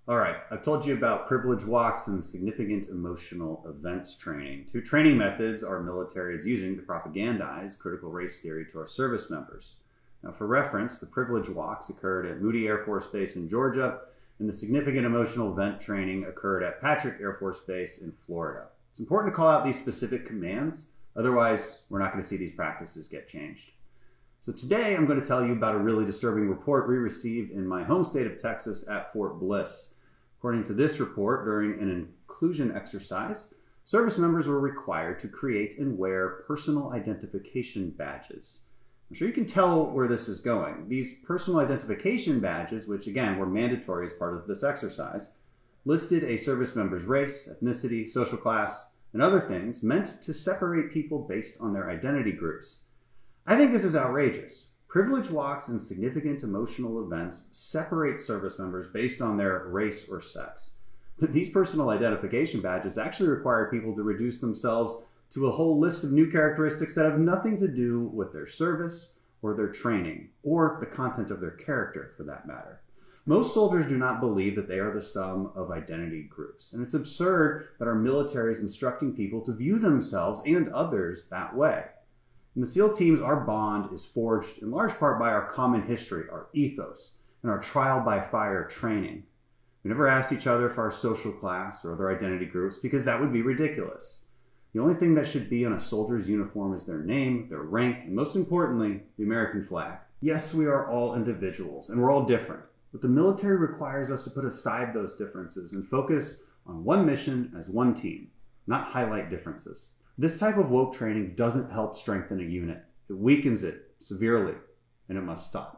All right, I've told you about privilege walks and significant emotional events training. Two training methods our military is using to propagandize critical race theory to our service members. Now, for reference, the privilege walks occurred at Moody Air Force Base in Georgia, and the significant emotional event training occurred at Patrick Air Force Base in Florida. It's important to call out these specific commands, otherwise we're not going to see these practices get changed. So today I'm going to tell you about a really disturbing report we received in my home state of Texas at Fort Bliss. According to this report, during an inclusion exercise, service members were required to create and wear personal identification badges. I'm sure you can tell where this is going. These personal identification badges, which again were mandatory as part of this exercise, listed a service member's race, ethnicity, social class, and other things meant to separate people based on their identity groups. I think this is outrageous. Privilege walks and significant emotional events separate service members based on their race or sex. But these personal identification badges actually require people to reduce themselves to a whole list of new characteristics that have nothing to do with their service or their training, or the content of their character for that matter. Most soldiers do not believe that they are the sum of identity groups, and it's absurd that our military is instructing people to view themselves and others that way. In the SEAL teams, our bond is forged in large part by our common history, our ethos, and our trial by fire training. We never asked each other for our social class or other identity groups because that would be ridiculous. The only thing that should be on a soldier's uniform is their name, their rank, and most importantly, the American flag. Yes, we are all individuals, and we're all different, but the military requires us to put aside those differences and focus on one mission as one team, not highlight differences. This type of woke training doesn't help strengthen a unit. It weakens it severely, and it must stop.